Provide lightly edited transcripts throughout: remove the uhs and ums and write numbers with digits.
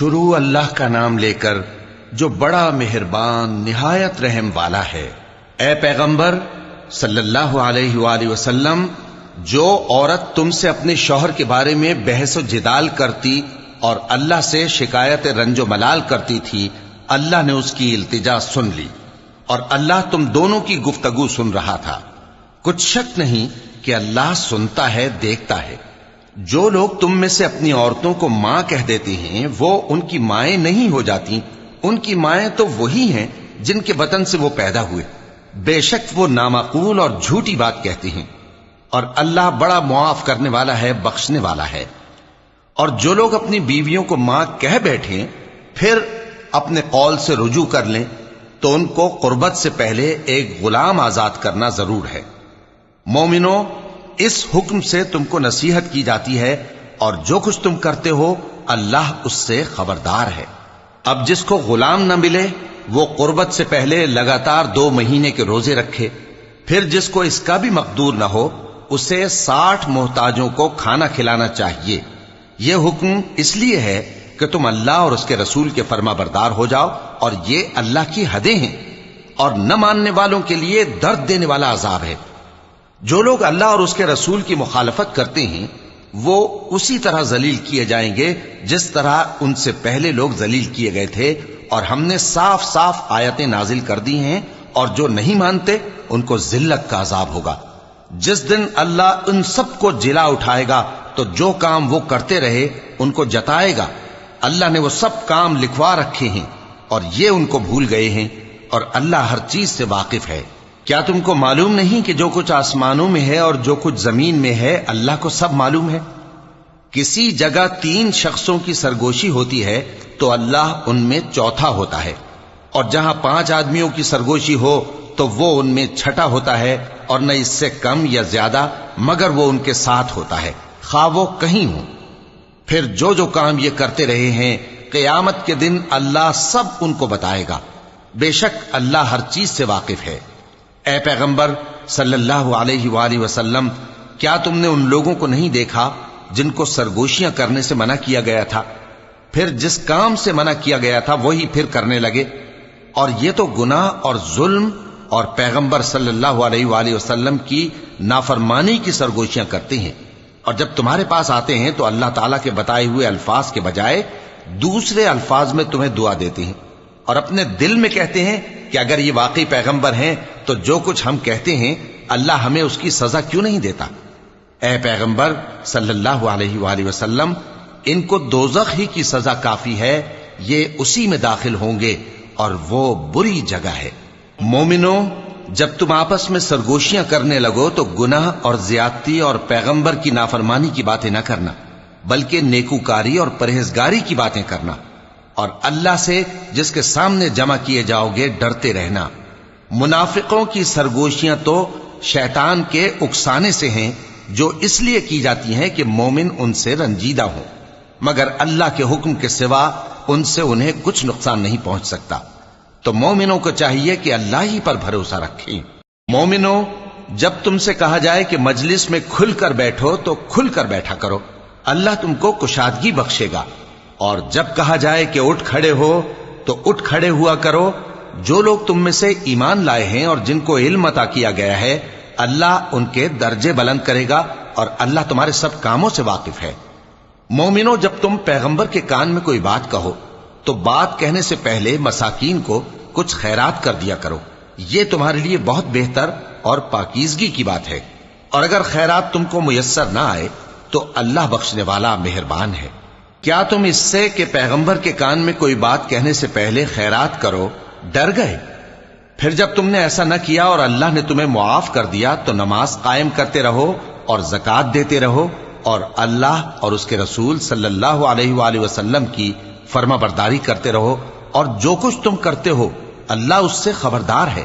شروع اللہ کا نام لے کر جو بڑا مہربان نہایت رحم والا ہے۔ اے پیغمبر صلی اللہ علیہ وآلہ وسلم، جو عورت تم سے اپنے شوہر کے بارے میں بحث و جدال کرتی اور اللہ سے شکایت رنج و ملال کرتی تھی، اللہ نے اس کی التجا سن لی اور اللہ تم دونوں کی گفتگو سن رہا تھا۔ کچھ شک نہیں کہ اللہ سنتا ہے، دیکھتا ہے۔ جو لوگ تم میں سے اپنی عورتوں کو ماں کہہ دیتے ہیں وہ ان کی مائیں نہیں ہو جاتی، ان کی مائیں تو وہی ہیں جن کے بطن سے وہ پیدا ہوئے۔ بے شک وہ نامعقول اور جھوٹی بات کہتے ہیں، اور اللہ بڑا معاف کرنے والا ہے، بخشنے والا ہے۔ اور جو لوگ اپنی بیویوں کو ماں کہہ بیٹھیں پھر اپنے قول سے رجوع کر لیں تو ان کو قربت سے پہلے ایک غلام آزاد کرنا ضرور ہے۔ مومنو، اس حکم سے تم کو نصیحت کی جاتی ہے اور جو کچھ تم کرتے ہو اللہ اس سے خبردار ہے۔ اب جس کو غلام نہ ملے وہ قربت سے پہلے لگاتار 2 مہینے کے روزے رکھے، پھر جس کو اس کا بھی مقدور نہ ہو اسے 60 محتاجوں کو کھانا کھلانا چاہیے۔ یہ حکم اس لیے ہے کہ تم اللہ اور اس کے رسول کے فرما بردار ہو جاؤ، اور یہ اللہ کی حدیں ہیں، اور نہ ماننے والوں کے لیے درد دینے والا عذاب ہے۔ جو لوگ اللہ اور اس کے رسول کی مخالفت کرتے ہیں وہ اسی طرح ذلیل کیے جائیں گے جس طرح ان سے پہلے لوگ ذلیل کیے گئے تھے، اور ہم نے صاف صاف آیتیں نازل کر دی ہیں، اور جو نہیں مانتے ان کو ذلت کا عذاب ہوگا۔ جس دن اللہ ان سب کو جلا اٹھائے گا تو جو کام وہ کرتے رہے ان کو جتائے گا۔ اللہ نے وہ سب کام لکھوا رکھے ہیں اور یہ ان کو بھول گئے ہیں، اور اللہ ہر چیز سے واقف ہے۔ کیا تم کو معلوم نہیں کہ جو کچھ آسمانوں میں ہے اور جو کچھ زمین میں ہے اللہ کو سب معلوم ہے؟ کسی جگہ 3 شخصوں کی سرگوشی ہوتی ہے تو اللہ ان میں چوتھا ہوتا ہے، اور جہاں 5 آدمیوں کی سرگوشی ہو تو وہ ان میں چھٹا ہوتا ہے، اور نہ اس سے کم یا زیادہ، مگر وہ ان کے ساتھ ہوتا ہے خواہ وہ کہیں ہوں۔ پھر جو جو کام یہ کرتے رہے ہیں قیامت کے دن اللہ سب ان کو بتائے گا۔ بے شک اللہ ہر چیز سے واقف ہے۔ اے پیغمبر صلی اللہ علیہ وآلہ وسلم، کیا تم نے ان لوگوں کو نہیں دیکھا جن کو سرگوشیاں کرنے سے منع کیا گیا تھا، پھر جس کام سے منع کیا گیا تھا وہی پھر کرنے لگے؟ اور یہ تو گناہ اور ظلم اور پیغمبر صلی اللہ علیہ وآلہ وسلم کی نافرمانی کی سرگوشیاں کرتے ہیں، اور جب تمہارے پاس آتے ہیں تو اللہ تعالیٰ کے بتائے ہوئے الفاظ کے بجائے دوسرے الفاظ میں تمہیں دعا دیتے ہیں، اور اپنے دل میں کہتے ہیں کہ اگر یہ واقعی پیغمبر ہیں تو جو کچھ ہم کہتے ہیں اللہ ہمیں اس کی سزا کیوں نہیں دیتا؟ اے پیغمبر صلی اللہ علیہ وآلہ وسلم، ان کو دوزخ ہی کی سزا کافی ہے، یہ اسی میں داخل ہوں گے اور وہ بری جگہ ہے۔ مومنو، جب تم آپس میں سرگوشیاں کرنے لگو تو گناہ اور زیادتی اور پیغمبر کی نافرمانی کی باتیں نہ کرنا، بلکہ نیکوکاری اور پرہیزگاری کی باتیں کرنا، اور اللہ سے جس کے سامنے جمع کیے جاؤ گے ڈرتے رہنا۔ منافقوں کی سرگوشیاں تو شیطان کے اکسانے سے ہیں، جو اس لیے کی جاتی ہیں کہ مومن ان سے رنجیدہ ہوں، مگر اللہ کے حکم کے سوا ان سے انہیں کچھ نقصان نہیں پہنچ سکتا۔ تو مومنوں کو چاہیے کہ اللہ ہی پر بھروسہ رکھیں۔ مومنوں، جب تم سے کہا جائے کہ مجلس میں کھل کر بیٹھو تو کھل کر بیٹھا کرو، اللہ تم کو کشادگی بخشے گا، اور جب کہا جائے کہ اٹھ کھڑے ہو تو اٹھ کھڑے ہوا کرو۔ جو لوگ تم میں سے ایمان لائے ہیں اور جن کو علم عطا کیا گیا ہے اللہ ان کے درجے بلند کرے گا، اور اللہ تمہارے سب کاموں سے واقف ہے۔ مومنوں، جب تم پیغمبر کے کان میں کوئی بات کہو تو بات کہنے سے پہلے مساکین کو کچھ خیرات کر دیا کرو، یہ تمہارے لیے بہت بہتر اور پاکیزگی کی بات ہے، اور اگر خیرات تم کو میسر نہ آئے تو اللہ بخشنے والا مہربان ہے۔ کیا تم اس سے کہ پیغمبر کے کان میں کوئی بات کہنے سے پہلے خیرات کرو ڈر گئے؟ پھر جب تم نے ایسا نہ کیا اور اللہ نے تمہیں معاف کر دیا تو نماز قائم کرتے رہو اور زکوٰۃ دیتے رہو، اور اللہ اور اس کے رسول صلی اللہ علیہ وآلہ وسلم کی فرما برداری کرتے رہو، اور جو کچھ تم کرتے ہو اللہ اس سے خبردار ہے۔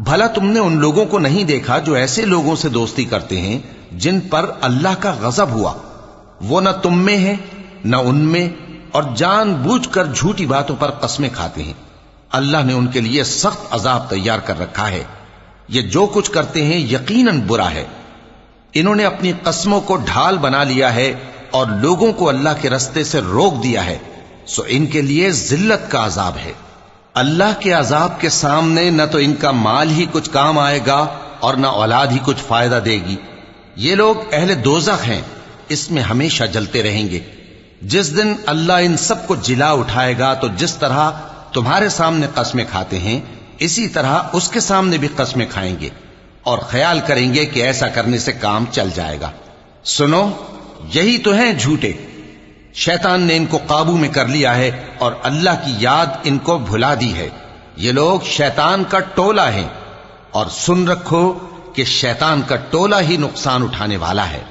بھلا تم نے ان لوگوں کو نہیں دیکھا جو ایسے لوگوں سے دوستی کرتے ہیں جن پر اللہ کا غضب ہوا؟ وہ نہ تم میں ہیں نہ ان میں، اور جان بوجھ کر جھوٹی باتوں پر قسمیں کھاتے ہیں۔ اللہ نے ان کے لیے سخت عذاب تیار کر رکھا ہے۔ یہ جو کچھ کرتے ہیں یقیناً برا ہے۔ انہوں نے اپنی قسموں کو ڈھال بنا لیا ہے اور لوگوں کو اللہ کے رستے سے روک دیا ہے۔ سو ان کے لیے ذلت کا عذاب ہے۔ اللہ کے عذاب کے سامنے نہ تو ان کا مال ہی کچھ کام آئے گا اور نہ اولاد ہی کچھ فائدہ دے گی۔ یہ لوگ اہل دوزخ ہیں، اس میں ہمیشہ جلتے رہیں گے۔ جس دن اللہ ان سب کو جلا اٹھائے گا تو جس طرح تمہارے سامنے قسمیں کھاتے ہیں اسی طرح اس کے سامنے بھی قسمیں کھائیں گے اور خیال کریں گے کہ ایسا کرنے سے کام چل جائے گا۔ سنو، یہی تو ہیں جھوٹے۔ شیطان نے ان کو قابو میں کر لیا ہے اور اللہ کی یاد ان کو بھلا دی ہے۔ یہ لوگ شیطان کا ٹولہ ہیں، اور سن رکھو کہ شیطان کا ٹولہ ہی نقصان اٹھانے والا ہے۔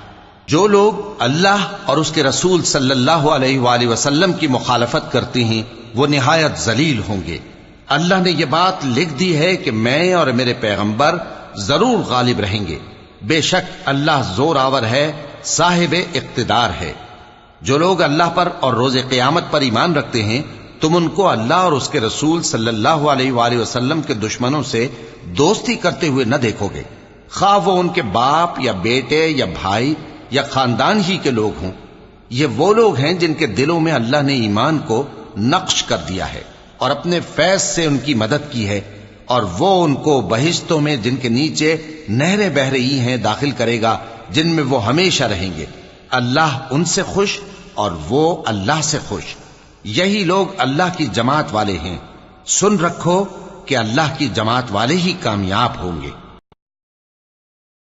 جو لوگ اللہ اور اس کے رسول صلی اللہ علیہ وآلہ وسلم کی مخالفت کرتے ہیں وہ نہایت ذلیل ہوں گے۔ اللہ نے یہ بات لکھ دی ہے کہ میں اور میرے پیغمبر ضرور غالب رہیں گے۔ بے شک اللہ زور آور ہے، صاحب اقتدار ہے۔ جو لوگ اللہ پر اور روز قیامت پر ایمان رکھتے ہیں تم ان کو اللہ اور اس کے رسول صلی اللہ علیہ وآلہ وسلم کے دشمنوں سے دوستی کرتے ہوئے نہ دیکھو گے، خواہ وہ ان کے باپ یا بیٹے یا بھائی یا خاندان ہی کے لوگ ہوں۔ یہ وہ لوگ ہیں جن کے دلوں میں اللہ نے ایمان کو نقش کر دیا ہے اور اپنے فیض سے ان کی مدد کی ہے، اور وہ ان کو بہشتوں میں جن کے نیچے نہریں بہہ رہی ہیں داخل کرے گا، جن میں وہ ہمیشہ رہیں گے۔ اللہ ان سے خوش اور وہ اللہ سے خوش۔ یہی لوگ اللہ کی جماعت والے ہیں۔ سن رکھو کہ اللہ کی جماعت والے ہی کامیاب ہوں گے۔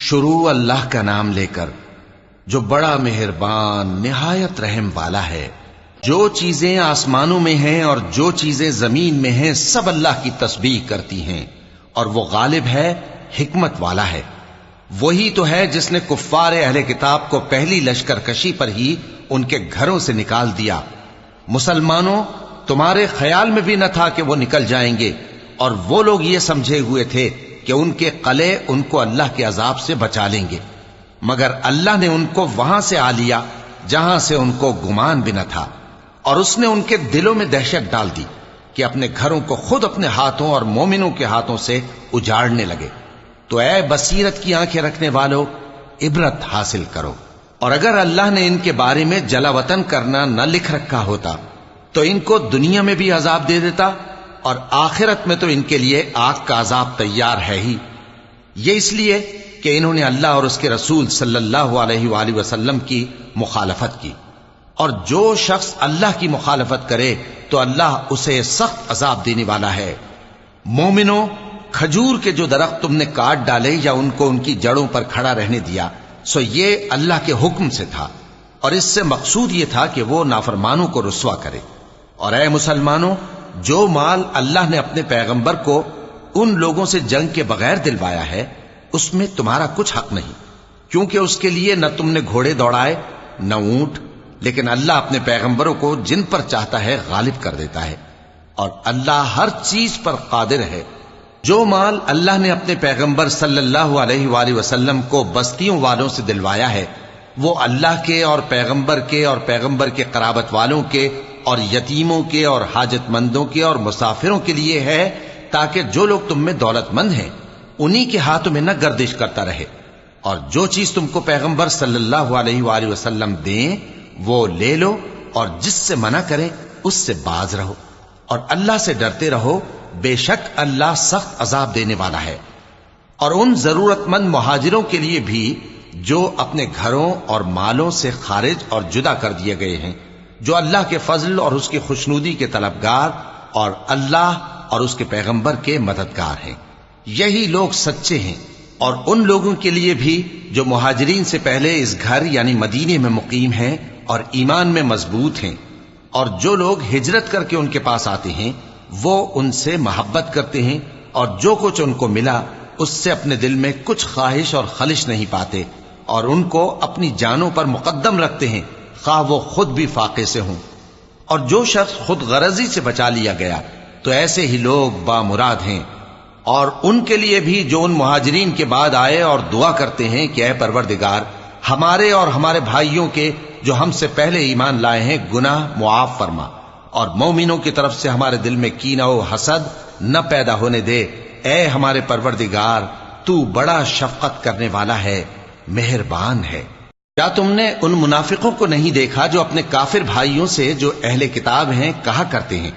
شروع اللہ کا نام لے کر جو بڑا مہربان نہایت رحم والا ہے۔ جو چیزیں آسمانوں میں ہیں اور جو چیزیں زمین میں ہیں سب اللہ کی تسبیح کرتی ہیں، اور وہ غالب ہے، حکمت والا ہے۔ وہی تو ہے جس نے کفار اہل کتاب کو پہلی لشکر کشی پر ہی ان کے گھروں سے نکال دیا۔ مسلمانوں، تمہارے خیال میں بھی نہ تھا کہ وہ نکل جائیں گے، اور وہ لوگ یہ سمجھے ہوئے تھے کہ ان کے قلعے ان کو اللہ کے عذاب سے بچا لیں گے، مگر اللہ نے ان کو وہاں سے آ لیا جہاں سے ان کو گمان بھی نہ تھا، اور اس نے ان کے دلوں میں دہشت ڈال دی کہ اپنے گھروں کو خود اپنے ہاتھوں اور مومنوں کے ہاتھوں سے اجاڑنے لگے۔ تو اے بصیرت کی آنکھیں رکھنے والو، عبرت حاصل کرو۔ اور اگر اللہ نے ان کے بارے میں جلا وطن کرنا نہ لکھ رکھا ہوتا تو ان کو دنیا میں بھی عذاب دے دیتا، اور آخرت میں تو ان کے لیے آگ کا عذاب تیار ہے ہی۔ یہ اس لیے کہ انہوں نے اللہ اور اس کے رسول صلی اللہ علیہ وآلہ وسلم کی مخالفت کی، اور جو شخص اللہ کی مخالفت کرے تو اللہ اسے سخت عذاب دینے والا ہے۔ مومنوں، کھجور کے جو درخت تم نے کاٹ ڈالے یا ان کو ان کی جڑوں پر کھڑا رہنے دیا، سو یہ اللہ کے حکم سے تھا، اور اس سے مقصود یہ تھا کہ وہ نافرمانوں کو رسوا کرے۔ اور اے مسلمانوں، جو مال اللہ نے اپنے پیغمبر کو ان لوگوں سے جنگ کے بغیر دلوایا ہے اس میں تمہارا کچھ حق نہیں، کیونکہ اس کے لیے نہ تم نے گھوڑے دوڑائے نہ اونٹ، لیکن اللہ اپنے پیغمبروں کو جن پر چاہتا ہے غالب کر دیتا ہے، اور اللہ ہر چیز پر قادر ہے۔ جو مال اللہ نے اپنے پیغمبر صلی اللہ علیہ وآلہ وسلم کو بستیوں والوں سے دلوایا ہے وہ اللہ کے اور پیغمبر کے اور پیغمبر کے قرابت والوں کے اور یتیموں کے اور حاجت مندوں کے اور مسافروں کے لیے ہے، تاکہ جو لوگ تم میں دولت مند ہیں انہی کے ہاتھوں میں نہ گردش کرتا رہے، اور جو چیز تم کو پیغمبر صلی اللہ علیہ وآلہ وسلم دیں وہ لے لو، اور جس سے منع کریں اس سے باز رہو، اور اللہ سے ڈرتے رہو، بے شک اللہ سخت عذاب دینے والا ہے۔ اور ان ضرورت مند مہاجروں کے لیے بھی جو اپنے گھروں اور مالوں سے خارج اور جدا کر دیے گئے ہیں، جو اللہ کے فضل اور اس کی خوشنودی کے طلبگار اور اللہ اور اس کے پیغمبر کے مددگار ہیں، یہی لوگ سچے ہیں۔ اور ان لوگوں کے لیے بھی جو مہاجرین سے پہلے اس گھر یعنی مدینے میں مقیم ہیں اور ایمان میں مضبوط ہیں، اور جو لوگ ہجرت کر کے ان کے پاس آتے ہیں وہ ان سے محبت کرتے ہیں، اور جو کچھ ان کو ملا اس سے اپنے دل میں کچھ خواہش اور خلش نہیں پاتے، اور ان کو اپنی جانوں پر مقدم رکھتے ہیں خواہ وہ خود بھی فاقے سے ہوں۔ اور جو شخص خود غرضی سے بچا لیا گیا تو ایسے ہی لوگ بامراد ہیں۔ اور ان کے لیے بھی جو ان مہاجرین کے بعد آئے اور دعا کرتے ہیں کہ اے پروردگار ہمارے اور ہمارے بھائیوں کے جو ہم سے پہلے ایمان لائے ہیں گناہ معاف فرما، اور مومنوں کی طرف سے ہمارے دل میں کینہ و حسد نہ پیدا ہونے دے۔ اے ہمارے پروردگار، تو بڑا شفقت کرنے والا ہے، مہربان ہے۔ کیا تم نے ان منافقوں کو نہیں دیکھا جو اپنے کافر بھائیوں سے جو اہل کتاب ہیں کہا کرتے ہیں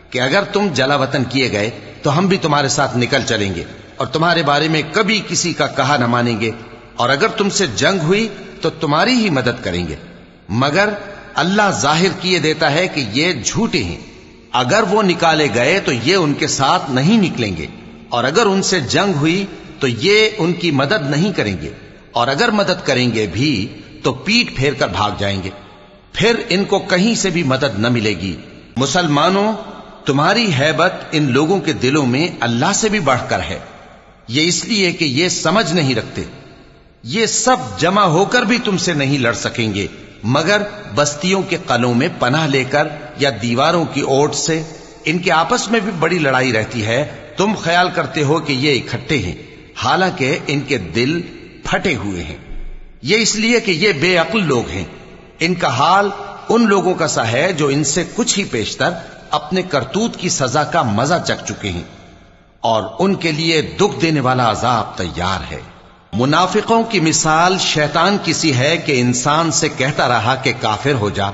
کہ اگر تم جلا وطن کیے گئے تو ہم بھی تمہارے ساتھ نکل چلیں گے اور تمہارے بارے میں کبھی کسی کا کہا نہ مانیں گے، اور اگر تم سے جنگ ہوئی تو تمہاری ہی مدد کریں گے، مگر اللہ ظاہر کیے دیتا ہے کہ یہ جھوٹے ہیں۔ اگر وہ نکالے گئے تو یہ ان کے ساتھ نہیں نکلیں گے، اور اگر ان سے جنگ ہوئی تو یہ ان کی مدد نہیں کریں گے، اور اگر مدد کریں گے بھی تو پیٹ پھیر کر بھاگ جائیں گے، پھر ان کو کہیں سے بھی مدد نہ ملے گی۔ مسلمانوں، تمہاری ہیبت ان لوگوں کے دلوں میں اللہ سے بھی بڑھ کر ہے، یہ اس لیے کہ یہ سمجھ نہیں رکھتے۔ یہ سب جمع ہو کر بھی تم سے نہیں لڑ سکیں گے مگر بستیوں کے قلعوں میں پناہ لے کر یا دیواروں کی اوٹ سے۔ ان کے آپس میں بھی بڑی لڑائی رہتی ہے، تم خیال کرتے ہو کہ یہ اکٹھے ہیں، حالانکہ ان کے دل پھٹے ہوئے ہیں۔ یہ اس لیے کہ یہ بے عقل لوگ ہیں۔ ان کا حال ان لوگوں کا سا ہے جو ان سے کچھ ہی پیشتر اپنے کرتوت کی سزا کا مزہ چکھ چکے ہیں، اور ان کے لیے دکھ دینے والا عذاب تیار ہے۔ منافقوں کی مثال شیطان کی سی ہے کہ انسان سے کہتا رہا کہ کافر ہو جا،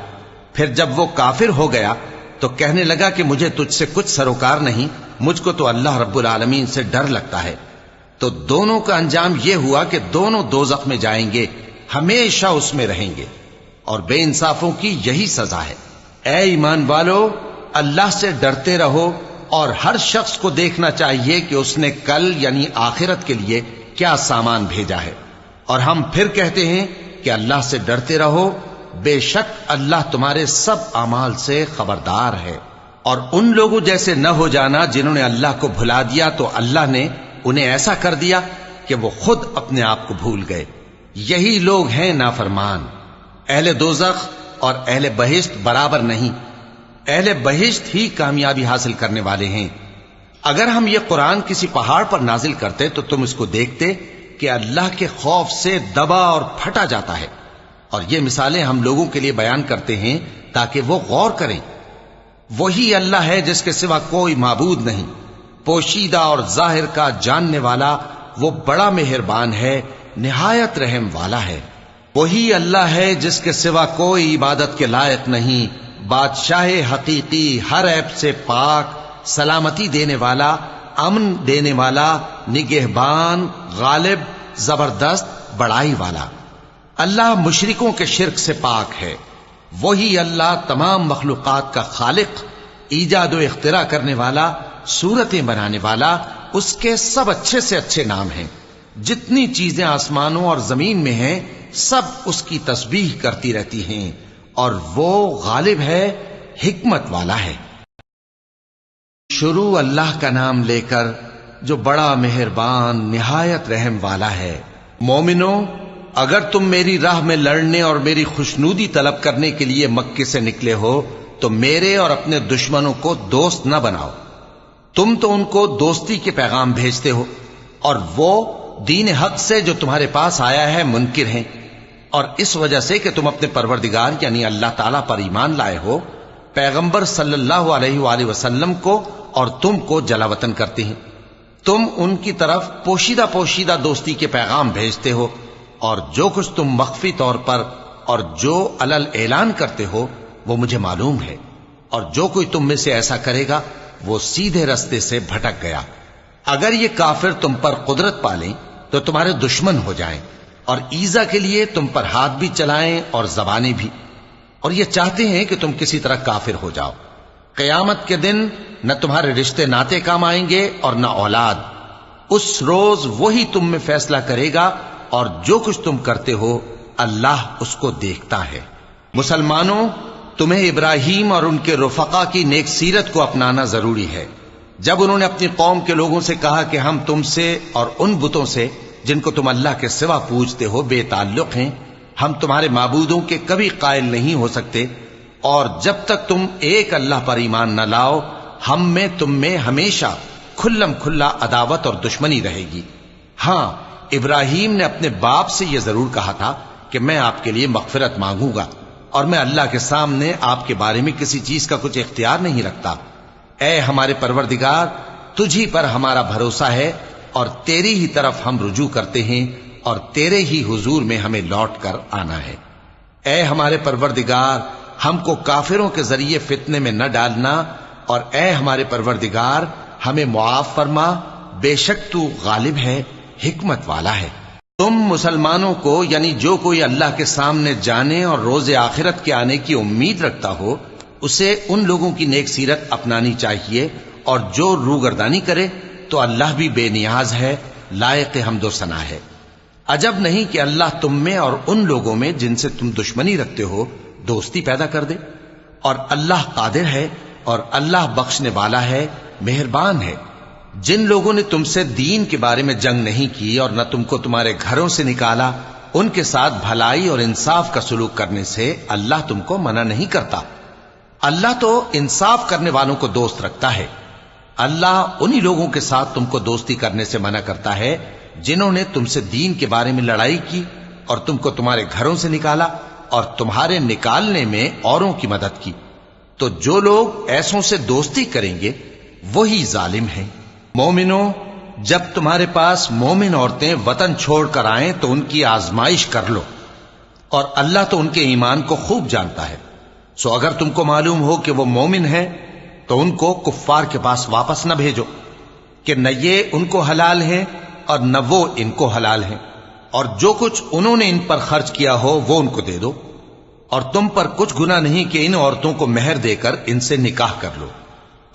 پھر جب وہ کافر ہو گیا تو کہنے لگا کہ مجھے تجھ سے کچھ سروکار نہیں، مجھ کو تو اللہ رب العالمین سے ڈر لگتا ہے۔ تو دونوں کا انجام یہ ہوا کہ دونوں دوزخ میں جائیں گے، ہمیشہ اس میں رہیں گے، اور بے انصافوں کی یہی سزا ہے۔ اے ایمان والو، اللہ سے ڈرتے رہو، اور ہر شخص کو دیکھنا چاہیے کہ اس نے کل یعنی آخرت کے لیے کیا سامان بھیجا ہے، اور ہم پھر کہتے ہیں کہ اللہ سے ڈرتے رہو، بے شک اللہ تمہارے سب اعمال سے خبردار ہے۔ اور ان لوگوں جیسے نہ ہو جانا جنہوں نے اللہ کو بھلا دیا تو اللہ نے انہیں ایسا کر دیا کہ وہ خود اپنے آپ کو بھول گئے۔ یہی لوگ ہیں نافرمان۔ اہل دوزخ اور اہل بہشت برابر نہیں، اہل بہشت ہی کامیابی حاصل کرنے والے ہیں۔ اگر ہم یہ قرآن کسی پہاڑ پر نازل کرتے تو تم اس کو دیکھتے کہ اللہ کے خوف سے دبا اور پھٹا جاتا ہے، اور یہ مثالیں ہم لوگوں کے لیے بیان کرتے ہیں تاکہ وہ غور کریں۔ وہی اللہ ہے جس کے سوا کوئی معبود نہیں، پوشیدہ اور ظاہر کا جاننے والا، وہ بڑا مہربان ہے، نہایت رحم والا ہے۔ وہی اللہ ہے جس کے سوا کوئی عبادت کے لائق نہیں، بادشاہ حقیقی، ہر عیب سے پاک، سلامتی دینے والا، امن دینے والا، نگہبان، غالب، زبردست، بڑائی والا۔ اللہ مشرکوں کے شرک سے پاک ہے۔ وہی اللہ تمام مخلوقات کا خالق، ایجاد و اختراع کرنے والا، صورتیں بنانے والا، اس کے سب اچھے سے اچھے نام ہیں۔ جتنی چیزیں آسمانوں اور زمین میں ہیں سب اس کی تسبیح کرتی رہتی ہیں، اور وہ غالب ہے، حکمت والا ہے۔ شروع اللہ کا نام لے کر جو بڑا مہربان نہایت رحم والا ہے۔ مومنو، اگر تم میری راہ میں لڑنے اور میری خوشنودی طلب کرنے کے لیے مکے سے نکلے ہو تو میرے اور اپنے دشمنوں کو دوست نہ بناؤ۔ تم تو ان کو دوستی کے پیغام بھیجتے ہو، اور وہ دین حق سے جو تمہارے پاس آیا ہے منکر ہیں، اور اس وجہ سے کہ تم اپنے پروردگار یعنی اللہ تعالیٰ پر ایمان لائے ہو، پیغمبر صلی اللہ علیہ وآلہ وسلم کو اور تم کو جلا وطن کرتے ہیں۔ تم ان کی طرف پوشیدہ پوشیدہ دوستی کے پیغام بھیجتے ہو، اور جو کچھ تم مخفی طور پر اور جو علل اعلان کرتے ہو وہ مجھے معلوم ہے، اور جو کوئی تم میں سے ایسا کرے گا وہ سیدھے رستے سے بھٹک گیا۔ اگر یہ کافر تم پر قدرت پالیں تو تمہارے دشمن ہو جائیں، اور ایذا کے لیے تم پر ہاتھ بھی چلائیں اور زبانیں بھی، اور یہ چاہتے ہیں کہ تم کسی طرح کافر ہو جاؤ۔ قیامت کے دن نہ تمہارے رشتے ناتے کام آئیں گے اور نہ اولاد۔ اس روز وہی تم میں فیصلہ کرے گا، اور جو کچھ تم کرتے ہو اللہ اس کو دیکھتا ہے۔ مسلمانوں، تمہیں ابراہیم اور ان کے رفقا کی نیک سیرت کو اپنانا ضروری ہے۔ جب انہوں نے اپنی قوم کے لوگوں سے کہا کہ ہم تم سے اور ان بتوں سے جن کو تم اللہ کے سوا پوجتے ہو بے تعلق ہیں، ہم تمہارے معبودوں کے کبھی قائل نہیں ہو سکتے، اور جب تک تم ایک اللہ پر ایمان نہ لاؤ ہم میں تم میں ہمیشہ کھلم کھلا عداوت اور دشمنی رہے گی۔ ہاں، ابراہیم نے اپنے باپ سے یہ ضرور کہا تھا کہ میں آپ کے لیے مغفرت مانگوں گا، اور میں اللہ کے سامنے آپ کے بارے میں کسی چیز کا کچھ اختیار نہیں رکھتا۔ اے ہمارے پروردگار، تجھی پر ہمارا بھروسہ ہے اور تیری ہی طرف ہم رجوع کرتے ہیں، اور تیرے ہی حضور میں ہمیں لوٹ کر آنا ہے۔ اے ہمارے پروردگار، ہم کو کافروں کے ذریعے فتنے میں نہ ڈالنا، اور اے ہمارے پروردگار ہمیں معاف فرما، بے شک تو غالب ہے، حکمت والا ہے۔ تم مسلمانوں کو، یعنی جو کوئی اللہ کے سامنے جانے اور روز آخرت کے آنے کی امید رکھتا ہو، اسے ان لوگوں کی نیک سیرت اپنانی چاہیے، اور جو روگردانی کرے تو اللہ بھی بے نیاز ہے، لائق حمد و ثنا ہے۔ عجب نہیں کہ اللہ تم میں اور ان لوگوں میں جن سے تم دشمنی رکھتے ہو دوستی پیدا کر دے، اور اللہ قادر ہے، اور اللہ بخشنے والا ہے، مہربان ہے۔ جن لوگوں نے تم سے دین کے بارے میں جنگ نہیں کی اور نہ تم کو تمہارے گھروں سے نکالا، ان کے ساتھ بھلائی اور انصاف کا سلوک کرنے سے اللہ تم کو منع نہیں کرتا۔ اللہ تو انصاف کرنے والوں کو دوست رکھتا ہے۔ اللہ انہی لوگوں کے ساتھ تم کو دوستی کرنے سے منع کرتا ہے جنہوں نے تم سے دین کے بارے میں لڑائی کی اور تم کو تمہارے گھروں سے نکالا اور تمہارے نکالنے میں اوروں کی مدد کی۔ تو جو لوگ ایسوں سے دوستی کریں گے وہی ظالم ہیں۔ مومنوں، جب تمہارے پاس مومن عورتیں وطن چھوڑ کر آئیں تو ان کی آزمائش کر لو، اور اللہ تو ان کے ایمان کو خوب جانتا ہے۔ سو اگر تم کو معلوم ہو کہ وہ مومن ہیں تو ان کو کفار کے پاس واپس نہ بھیجو کہ نہ یہ ان کو حلال ہیں اور نہ وہ ان کو حلال ہیں، اور جو کچھ انہوں نے ان پر خرچ کیا ہو وہ ان کو دے دو، اور تم پر کچھ گناہ نہیں کہ ان عورتوں کو مہر دے کر ان سے نکاح کر لو،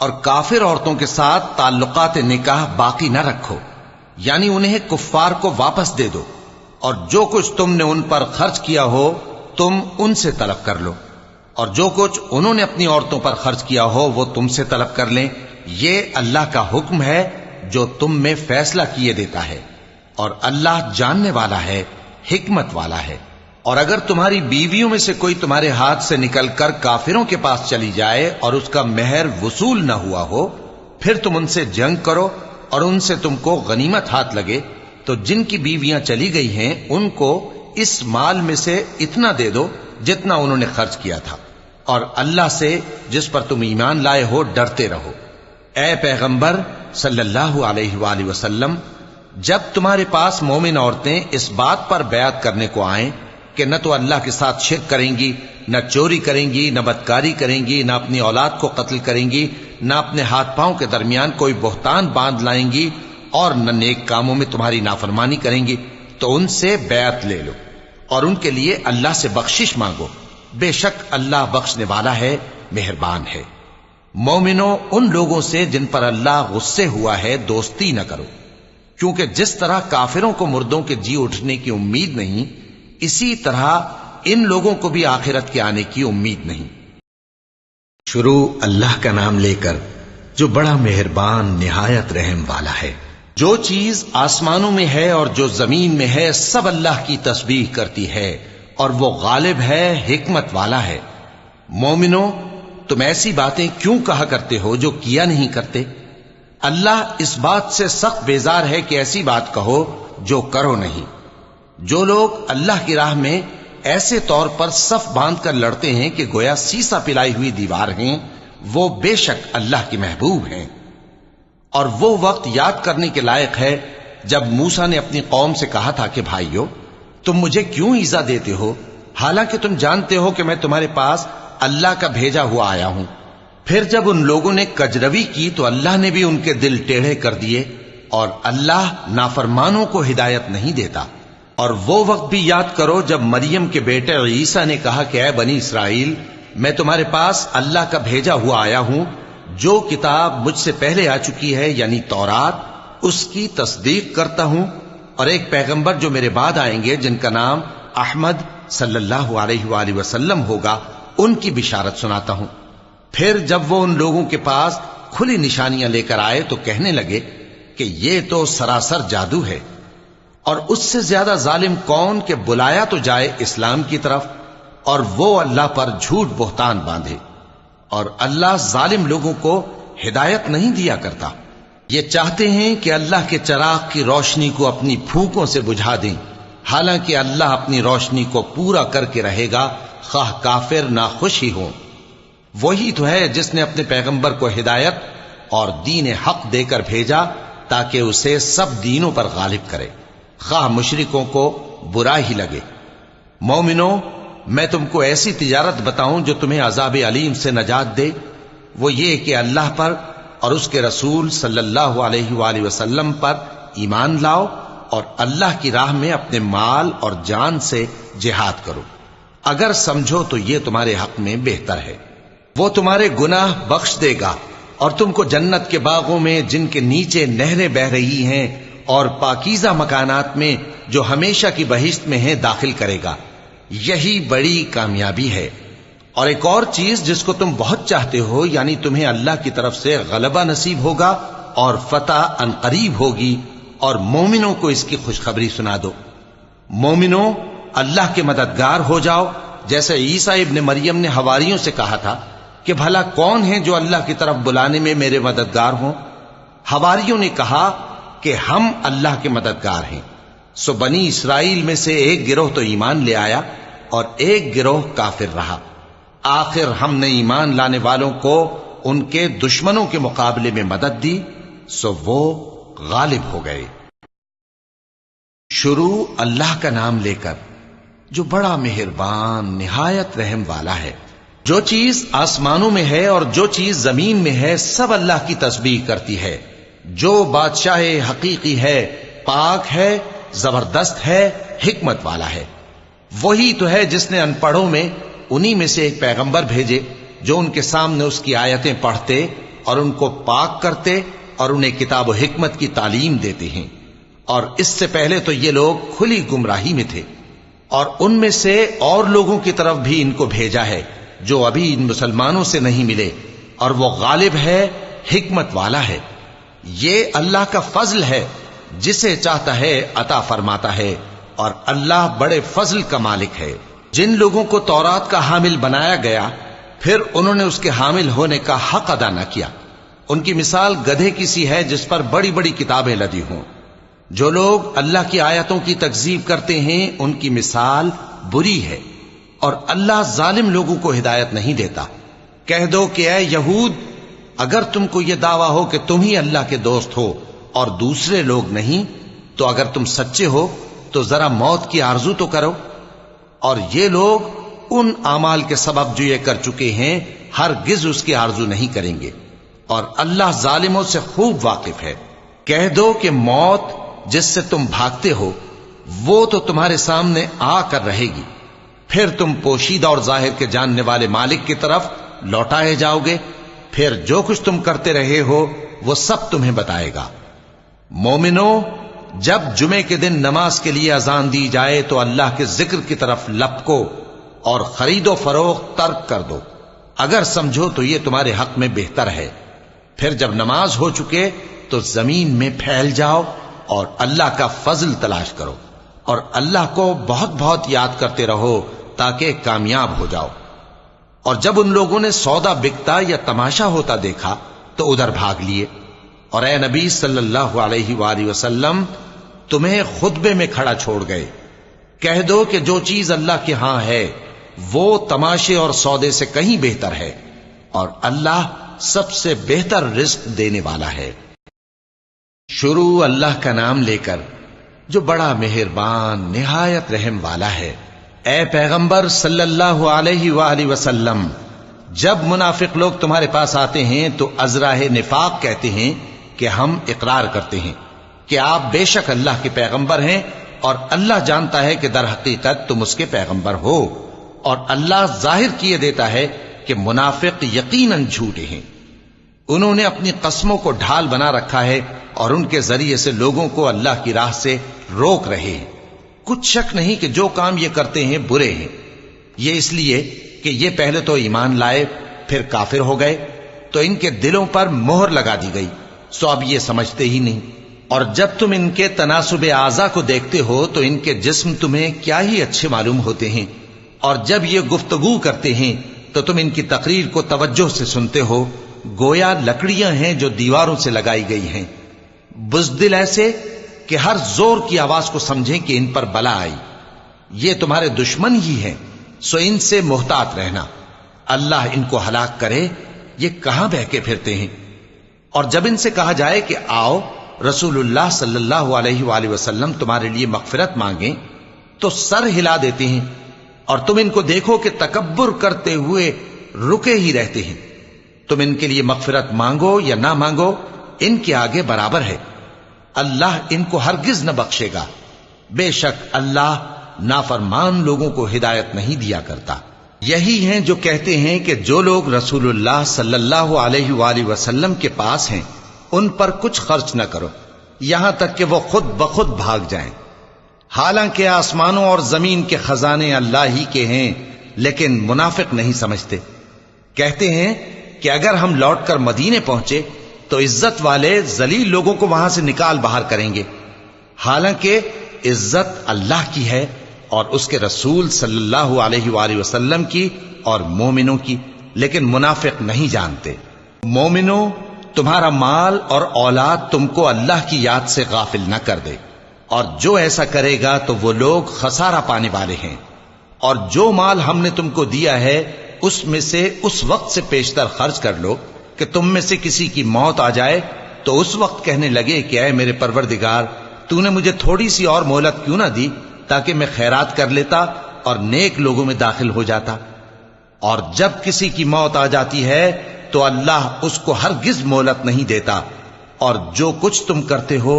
اور کافر عورتوں کے ساتھ تعلقات نکاح باقی نہ رکھو، یعنی انہیں کفار کو واپس دے دو، اور جو کچھ تم نے ان پر خرچ کیا ہو تم ان سے طلب کر لو، اور جو کچھ انہوں نے اپنی عورتوں پر خرچ کیا ہو وہ تم سے طلب کر لیں۔ یہ اللہ کا حکم ہے جو تم میں فیصلہ کیے دیتا ہے، اور اللہ جاننے والا ہے، حکمت والا ہے۔ اور اگر تمہاری بیویوں میں سے کوئی تمہارے ہاتھ سے نکل کر کافروں کے پاس چلی جائے اور اس کا مہر وصول نہ ہوا ہو، پھر تم ان سے جنگ کرو اور ان سے تم کو غنیمت ہاتھ لگے، تو جن کی بیویاں چلی گئی ہیں ان کو اس مال میں سے اتنا دے دو جتنا انہوں نے خرچ کیا تھا، اور اللہ سے جس پر تم ایمان لائے ہو ڈرتے رہو۔ اے پیغمبر صلی اللہ علیہ وآلہ وسلم، جب تمہارے پاس مومن عورتیں اس بات پر بیعت کرنے کو آئیں کہ نہ تو اللہ کے ساتھ شرک کریں گی، نہ چوری کریں گی، نہ بدکاری کریں گی، نہ اپنی اولاد کو قتل کریں گی، نہ اپنے ہاتھ پاؤں کے درمیان کوئی بہتان باندھ لائیں گی، اور نہ نیک کاموں میں تمہاری نافرمانی کریں گی، تو ان سے بیعت لے لو اور ان کے لیے اللہ سے بخشش مانگو، بے شک اللہ بخشنے والا ہے، مہربان ہے۔ مومنوں، ان لوگوں سے جن پر اللہ غصے ہوا ہے دوستی نہ کرو، کیونکہ جس طرح کافروں کو مردوں کے جی اٹھنے کی امید نہیں، اسی طرح ان لوگوں کو بھی آخرت کے آنے کی امید نہیں۔ شروع اللہ کا نام لے کر جو بڑا مہربان نہایت رحم والا ہے۔ جو چیز آسمانوں میں ہے اور جو زمین میں ہے سب اللہ کی تسبیح کرتی ہے، اور وہ غالب ہے، حکمت والا ہے۔ مومنوں، تم ایسی باتیں کیوں کہا کرتے ہو جو کیا نہیں کرتے؟ اللہ اس بات سے سخت بیزار ہے کہ ایسی بات کہو جو کرو نہیں۔ جو لوگ اللہ کی راہ میں ایسے طور پر صف باندھ کر لڑتے ہیں کہ گویا سیسا پلائی ہوئی دیوار ہیں، وہ بے شک اللہ کے محبوب ہیں۔ اور وہ وقت یاد کرنے کے لائق ہے جب موسیٰ نے اپنی قوم سے کہا تھا کہ بھائیو، تم مجھے کیوں ایذا دیتے ہو حالانکہ تم جانتے ہو کہ میں تمہارے پاس اللہ کا بھیجا ہوا آیا ہوں۔ پھر جب ان لوگوں نے کجروی کی تو اللہ نے بھی ان کے دل ٹیڑھے کر دیے، اور اللہ نافرمانوں کو ہدایت نہیں دیتا۔ اور وہ وقت بھی یاد کرو جب مریم کے بیٹے عیسیٰ نے کہا کہ اے بنی اسرائیل، میں تمہارے پاس اللہ کا بھیجا ہوا آیا ہوں، جو کتاب مجھ سے پہلے آ چکی ہے یعنی تورات، اس کی تصدیق کرتا ہوں، اور ایک پیغمبر جو میرے بعد آئیں گے جن کا نام احمد صلی اللہ علیہ وآلہ وسلم ہوگا، ان کی بشارت سناتا ہوں۔ پھر جب وہ ان لوگوں کے پاس کھلی نشانیاں لے کر آئے تو کہنے لگے کہ یہ تو سراسر جادو ہے، اور اس سے زیادہ ظالم کون کہ بلایا تو جائے اسلام کی طرف اور وہ اللہ پر جھوٹ بہتان باندھے، اور اللہ ظالم لوگوں کو ہدایت نہیں دیا کرتا۔ یہ چاہتے ہیں کہ اللہ کے چراغ کی روشنی کو اپنی پھونکوں سے بجھا دیں، حالانکہ اللہ اپنی روشنی کو پورا کر کے رہے گا، خواہ کافر ناخوش ہی ہوں۔ وہی تو ہے جس نے اپنے پیغمبر کو ہدایت اور دین حق دے کر بھیجا تاکہ اسے سب دینوں پر غالب کرے۔ خواہ مشرکوں کو برا ہی لگے۔ مومنو، میں تم کو ایسی تجارت بتاؤں جو تمہیں عذاب علیم سے نجات دے؟ وہ یہ کہ اللہ پر اور اس کے رسول صلی اللہ علیہ وآلہ وسلم پر ایمان لاؤ اور اللہ کی راہ میں اپنے مال اور جان سے جہاد کرو۔ اگر سمجھو تو یہ تمہارے حق میں بہتر ہے۔ وہ تمہارے گناہ بخش دے گا اور تم کو جنت کے باغوں میں جن کے نیچے نہریں بہ رہی ہیں اور پاکیزہ مکانات میں جو ہمیشہ کی بہشت میں ہیں داخل کرے گا۔ یہی بڑی کامیابی ہے۔ اور ایک اور چیز جس کو تم بہت چاہتے ہو، یعنی تمہیں اللہ کی طرف سے غلبہ نصیب ہوگا اور فتح عنقریب ہوگی، اور مومنوں کو اس کی خوشخبری سنا دو۔ مومنوں، اللہ کے مددگار ہو جاؤ، جیسے عیسیٰ ابن مریم نے حواریوں سے کہا تھا کہ بھلا کون ہیں جو اللہ کی طرف بلانے میں میرے مددگار ہوں؟ حواریوں نے کہا کہ ہم اللہ کے مددگار ہیں۔ سو بنی اسرائیل میں سے ایک گروہ تو ایمان لے آیا اور ایک گروہ کافر رہا۔ آخر ہم نے ایمان لانے والوں کو ان کے دشمنوں کے مقابلے میں مدد دی، سو وہ غالب ہو گئے۔ شروع اللہ کا نام لے کر جو بڑا مہربان نہایت رحم والا ہے۔ جو چیز آسمانوں میں ہے اور جو چیز زمین میں ہے سب اللہ کی تسبیح کرتی ہے۔ جو بادشاہ حقیقی ہے، پاک ہے، زبردست ہے، حکمت والا ہے۔ وہی تو ہے جس نے ان پڑھوں میں انہی میں سے ایک پیغمبر بھیجے جو ان کے سامنے اس کی آیتیں پڑھتے اور ان کو پاک کرتے اور انہیں کتاب و حکمت کی تعلیم دیتے ہیں۔ اور اس سے پہلے تو یہ لوگ کھلی گمراہی میں تھے، اور ان میں سے اور لوگوں کی طرف بھی ان کو بھیجا ہے جو ابھی ان مسلمانوں سے نہیں ملے، اور وہ غالب ہے، حکمت والا ہے۔ یہ اللہ کا فضل ہے، جسے چاہتا ہے عطا فرماتا ہے، اور اللہ بڑے فضل کا مالک ہے۔ جن لوگوں کو تورات کا حامل بنایا گیا پھر انہوں نے اس کے حامل ہونے کا حق ادا نہ کیا، ان کی مثال گدھے کی سی ہے جس پر بڑی بڑی کتابیں لدی ہوں۔ جو لوگ اللہ کی آیتوں کی تکذیب کرتے ہیں ان کی مثال بری ہے، اور اللہ ظالم لوگوں کو ہدایت نہیں دیتا۔ کہہ دو کہ اے یہود، اگر تم کو یہ دعویٰ ہو کہ تم ہی اللہ کے دوست ہو اور دوسرے لوگ نہیں، تو اگر تم سچے ہو تو ذرا موت کی آرزو تو کرو۔ اور یہ لوگ ان اعمال کے سبب جو یہ کر چکے ہیں ہرگز اس کی آرزو نہیں کریں گے، اور اللہ ظالموں سے خوب واقف ہے۔ کہہ دو کہ موت جس سے تم بھاگتے ہو وہ تو تمہارے سامنے آ کر رہے گی، پھر تم پوشیدہ اور ظاہر کے جاننے والے مالک کی طرف لوٹائے جاؤ گے، پھر جو کچھ تم کرتے رہے ہو وہ سب تمہیں بتائے گا۔ مومنو، جب جمعے کے دن نماز کے لیے اذان دی جائے تو اللہ کے ذکر کی طرف لپکو اور خرید و فروخت ترک کر دو، اگر سمجھو تو یہ تمہارے حق میں بہتر ہے۔ پھر جب نماز ہو چکے تو زمین میں پھیل جاؤ اور اللہ کا فضل تلاش کرو، اور اللہ کو بہت بہت یاد کرتے رہو تاکہ کامیاب ہو جاؤ۔ اور جب ان لوگوں نے سودا بکتا یا تماشا ہوتا دیکھا تو ادھر بھاگ لیے، اور اے نبی صلی اللہ علیہ وآلہ وسلم تمہیں خطبے میں کھڑا چھوڑ گئے۔ کہہ دو کہ جو چیز اللہ کے ہاں ہے وہ تماشے اور سودے سے کہیں بہتر ہے، اور اللہ سب سے بہتر رزق دینے والا ہے۔ شروع اللہ کا نام لے کر جو بڑا مہربان نہایت رحم والا ہے۔ اے پیغمبر صلی اللہ علیہ وآلہ وسلم، جب منافق لوگ تمہارے پاس آتے ہیں تو ازراہ نفاق کہتے ہیں کہ ہم اقرار کرتے ہیں کہ آپ بے شک اللہ کے پیغمبر ہیں، اور اللہ جانتا ہے کہ در حقیقت تم اس کے پیغمبر ہو، اور اللہ ظاہر کیے دیتا ہے کہ منافق یقیناً جھوٹے ہیں۔ انہوں نے اپنی قسموں کو ڈھال بنا رکھا ہے اور ان کے ذریعے سے لوگوں کو اللہ کی راہ سے روک رہے ہیں۔ کچھ شک نہیں کہ جو کام یہ کرتے ہیں برے ہیں، یہ اس لیے کہ یہ پہلے تو ایمان لائے پھر کافر ہو گئے، تو ان کے دلوں پر مہر لگا دی گئی، سو اب یہ سمجھتے ہی نہیں۔ اور جب تم ان کے تناسب اعضاء کو دیکھتے ہو تو ان کے جسم تمہیں کیا ہی اچھے معلوم ہوتے ہیں، اور جب یہ گفتگو کرتے ہیں تو تم ان کی تقریر کو توجہ سے سنتے ہو، گویا لکڑیاں ہیں جو دیواروں سے لگائی گئی ہیں، بزدل ایسے کہ ہر زور کی آواز کو سمجھیں کہ ان پر بلا آئی۔ یہ تمہارے دشمن ہی ہیں، سو ان سے محتاط رہنا، اللہ ان کو ہلاک کرے، یہ کہاں بہکے پھرتے ہیں۔ اور جب ان سے کہا جائے کہ آؤ رسول اللہ صلی اللہ علیہ وآلہ وسلم تمہارے لیے مغفرت مانگیں تو سر ہلا دیتے ہیں، اور تم ان کو دیکھو کہ تکبر کرتے ہوئے رکے ہی رہتے ہیں۔ تم ان کے لیے مغفرت مانگو یا نہ مانگو، ان کے آگے برابر ہے، اللہ ان کو ہرگز نہ بخشے گا، بے شک اللہ نافرمان لوگوں کو ہدایت نہیں دیا کرتا۔ یہی ہیں جو کہتے ہیں کہ جو لوگ رسول اللہ صلی اللہ علیہ وآلہ وسلم کے پاس ہیں ان پر کچھ خرچ نہ کرو یہاں تک کہ وہ خود بخود بھاگ جائیں، حالانکہ آسمانوں اور زمین کے خزانے اللہ ہی کے ہیں، لیکن منافق نہیں سمجھتے۔ کہتے ہیں کہ اگر ہم لوٹ کر مدینے پہنچے تو عزت والے ذلیل لوگوں کو وہاں سے نکال باہر کریں گے، حالانکہ عزت اللہ کی ہے اور اس کے رسول صلی اللہ علیہ وآلہ وسلم کی اور مومنوں کی، لیکن منافق نہیں جانتے۔ مومنوں، تمہارا مال اور اولاد تم کو اللہ کی یاد سے غافل نہ کر دے، اور جو ایسا کرے گا تو وہ لوگ خسارہ پانے والے ہیں۔ اور جو مال ہم نے تم کو دیا ہے اس میں سے اس وقت سے پیشتر خرچ کر لو کہ تم میں سے کسی کی موت آ جائے تو اس وقت کہنے لگے کہ اے میرے پروردگار، تو نے مجھے تھوڑی سی اور مہلت کیوں نہ دی تاکہ میں خیرات کر لیتا اور نیک لوگوں میں داخل ہو جاتا۔ اور جب کسی کی موت آ جاتی ہے تو اللہ اس کو ہرگز مہلت نہیں دیتا، اور جو کچھ تم کرتے ہو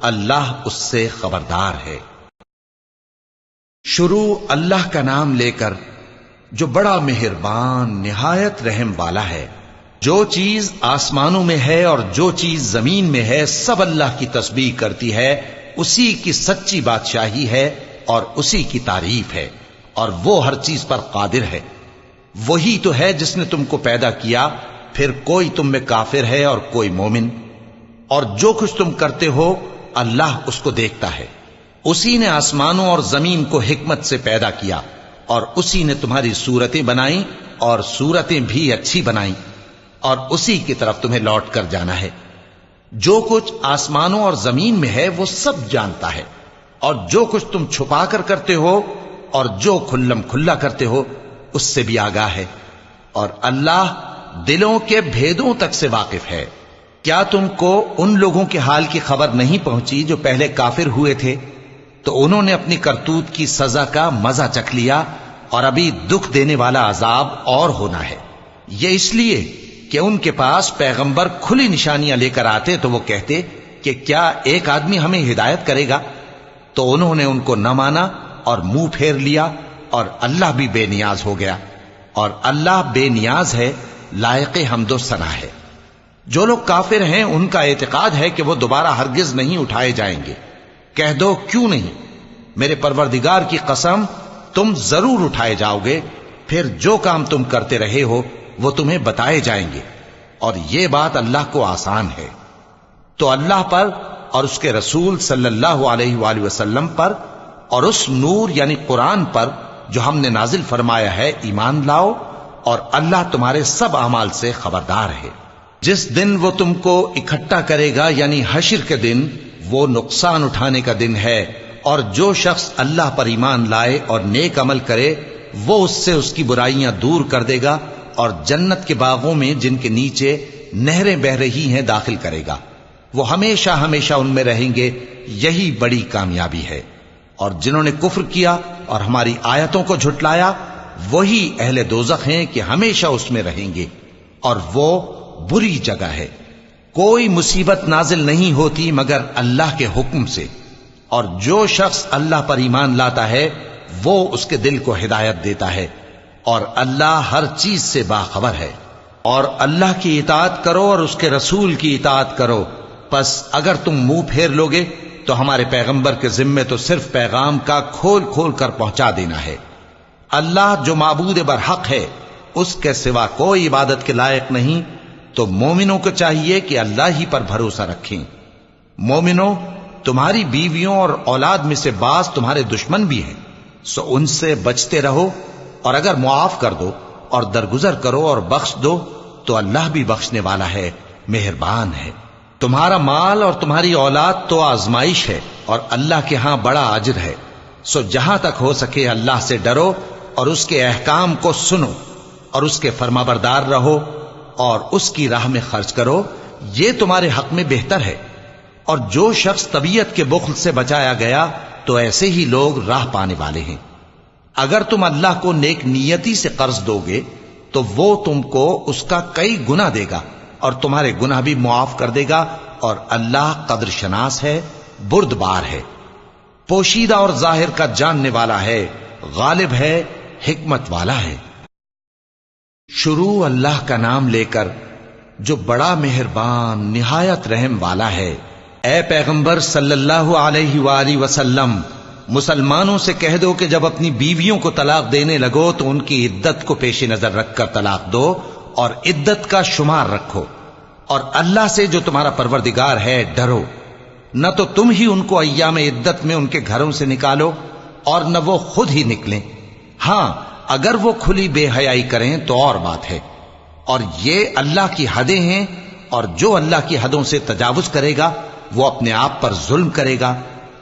اللہ اس سے خبردار ہے۔ شروع اللہ کا نام لے کر جو بڑا مہربان نہایت رحم والا ہے۔ جو چیز آسمانوں میں ہے اور جو چیز زمین میں ہے سب اللہ کی تسبیح کرتی ہے، اسی کی سچی بادشاہی ہے اور اسی کی تعریف ہے، اور وہ ہر چیز پر قادر ہے۔ وہی تو ہے جس نے تم کو پیدا کیا، پھر کوئی تم میں کافر ہے اور کوئی مومن، اور جو کچھ تم کرتے ہو اللہ اس کو دیکھتا ہے۔ اسی نے آسمانوں اور زمین کو حکمت سے پیدا کیا، اور اسی نے تمہاری صورتیں بنائیں اور صورتیں بھی اچھی بنائیں، اور اسی کی طرف تمہیں لوٹ کر جانا ہے۔ جو کچھ آسمانوں اور زمین میں ہے وہ سب جانتا ہے، اور جو کچھ تم چھپا کر کرتے ہو اور جو کھلم کھلا کرتے ہو اس سے بھی آگاہ ہے، اور اللہ دلوں کے بھیدوں تک سے واقف ہے۔ کیا تم کو ان لوگوں کے حال کی خبر نہیں پہنچی جو پہلے کافر ہوئے تھے؟ تو انہوں نے اپنی کرتوت کی سزا کا مزہ چکھ لیا، اور ابھی دکھ دینے والا عذاب اور ہونا ہے۔ یہ اس لیے کہ ان کے پاس پیغمبر کھلی نشانیاں لے کر آتے تو وہ کہتے کہ کیا ایک آدمی ہمیں ہدایت کرے گا؟ تو انہوں نے ان کو نہ مانا اور منہ پھیر لیا، اور اللہ بھی بے نیاز ہو گیا، اور اللہ بے نیاز ہے، لائق حمد و ثنا ہے۔ جو لوگ کافر ہیں ان کا اعتقاد ہے کہ وہ دوبارہ ہرگز نہیں اٹھائے جائیں گے۔ کہہ دو کیوں نہیں، میرے پروردگار کی قسم تم ضرور اٹھائے جاؤ گے، پھر جو کام تم کرتے رہے ہو وہ تمہیں بتائے جائیں گے، اور یہ بات اللہ کو آسان ہے۔ تو اللہ پر اور اس کے رسول صلی اللہ علیہ وآلہ وسلم پر اور اس نور یعنی قرآن پر جو ہم نے نازل فرمایا ہے ایمان لاؤ، اور اللہ تمہارے سب اعمال سے خبردار ہے۔ جس دن وہ تم کو اکٹھا کرے گا یعنی حشر کے دن، وہ نقصان اٹھانے کا دن ہے، اور جو شخص اللہ پر ایمان لائے اور نیک عمل کرے وہ اس سے اس کی برائیاں دور کر دے گا، اور جنت کے باغوں میں جن کے نیچے نہریں بہ رہی ہیں داخل کرے گا۔ وہ ہمیشہ ہمیشہ ان میں رہیں گے، یہی بڑی کامیابی ہے۔ اور جنہوں نے کفر کیا اور ہماری آیتوں کو جھٹلایا وہی اہل دوزخ ہیں کہ ہمیشہ اس میں رہیں گے، اور وہ بری جگہ ہے۔ کوئی مصیبت نازل نہیں ہوتی مگر اللہ کے حکم سے، اور جو شخص اللہ پر ایمان لاتا ہے وہ اس کے دل کو ہدایت دیتا ہے، اور اللہ ہر چیز سے باخبر ہے۔ اور اللہ کی اطاعت کرو اور اس کے رسول کی اطاعت کرو، پس اگر تم منہ پھیر لوگے تو ہمارے پیغمبر کے ذمے تو صرف پیغام کا کھول کھول کر پہنچا دینا ہے۔ اللہ جو معبود برحق ہے اس کے سوا کوئی عبادت کے لائق نہیں، تو مومنوں کو چاہیے کہ اللہ ہی پر بھروسہ رکھیں۔ مومنوں، تمہاری بیویوں اور اولاد میں سے بعض تمہارے دشمن بھی ہیں، سو ان سے بچتے رہو، اور اگر معاف کر دو اور درگزر کرو اور بخش دو تو اللہ بھی بخشنے والا ہے، مہربان ہے۔ تمہارا مال اور تمہاری اولاد تو آزمائش ہے، اور اللہ کے ہاں بڑا اجر ہے، سو جہاں تک ہو سکے اللہ سے ڈرو اور اس کے احکام کو سنو اور اس کے فرمانبردار رہو اور اس کی راہ میں خرچ کرو، یہ تمہارے حق میں بہتر ہے۔ اور جو شخص طبیعت کے بخل سے بچایا گیا تو ایسے ہی لوگ راہ پانے والے ہیں۔ اگر تم اللہ کو نیک نیتی سے قرض دو گے تو وہ تم کو اس کا کئی گنا دے گا اور تمہارے گناہ بھی معاف کر دے گا، اور اللہ قدر شناس ہے، بردبار ہے، پوشیدہ اور ظاہر کا جاننے والا ہے، غالب ہے، حکمت والا ہے۔ شروع اللہ کا نام لے کر جو بڑا مہربان نہایت رحم والا ہے۔ اے پیغمبر صلی اللہ علیہ وآلہ وسلم، مسلمانوں سے کہہ دو کہ جب اپنی بیویوں کو طلاق دینے لگو تو ان کی عدت کو پیش نظر رکھ کر طلاق دو اور عدت کا شمار رکھو، اور اللہ سے جو تمہارا پروردگار ہے ڈرو۔ نہ تو تم ہی ان کو ایام عدت میں ان کے گھروں سے نکالو اور نہ وہ خود ہی نکلیں، ہاں اگر وہ کھلی بے حیائی کریں تو اور بات ہے، اور یہ اللہ کی حدیں ہیں، اور جو اللہ کی حدوں سے تجاوز کرے گا وہ اپنے آپ پر ظلم کرے گا۔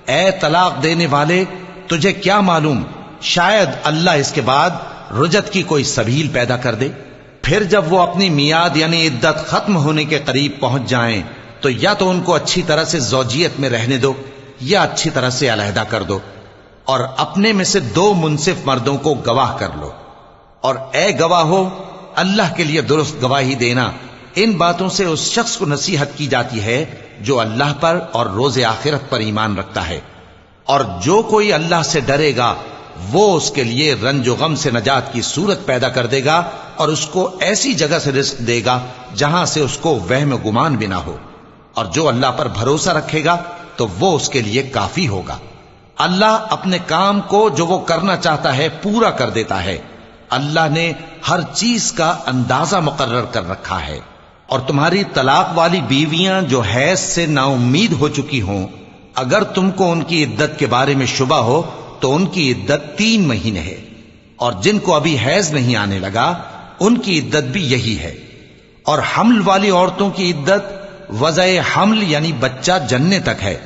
اے طلاق دینے والے، تجھے کیا معلوم شاید اللہ اس کے بعد رجعت کی کوئی سبیل پیدا کر دے۔ پھر جب وہ اپنی میعاد یعنی عدت ختم ہونے کے قریب پہنچ جائیں تو یا تو ان کو اچھی طرح سے زوجیت میں رہنے دو یا اچھی طرح سے علیحدہ کر دو، اور اپنے میں سے 2 منصف مردوں کو گواہ کر لو، اور اے گواہو اللہ کے لیے درست گواہی دینا۔ ان باتوں سے اس شخص کو نصیحت کی جاتی ہے جو اللہ پر اور روز آخرت پر ایمان رکھتا ہے، اور جو کوئی اللہ سے ڈرے گا وہ اس کے لیے رنج و غم سے نجات کی صورت پیدا کر دے گا، اور اس کو ایسی جگہ سے رزق دے گا جہاں سے اس کو وہم و گمان بھی نہ ہو، اور جو اللہ پر بھروسہ رکھے گا تو وہ اس کے لیے کافی ہوگا۔ اللہ اپنے کام کو جو وہ کرنا چاہتا ہے پورا کر دیتا ہے۔ اللہ نے ہر چیز کا اندازہ مقرر کر رکھا ہے۔ اور تمہاری طلاق والی بیویاں جو حیض سے نا امید ہو چکی ہوں، اگر تم کو ان کی عدت کے بارے میں شبہ ہو تو ان کی عدت 3 مہینے ہے، اور جن کو ابھی حیض نہیں آنے لگا ان کی عدت بھی یہی ہے۔ اور حمل والی عورتوں کی عدت وضع حمل یعنی بچہ جننے تک ہے،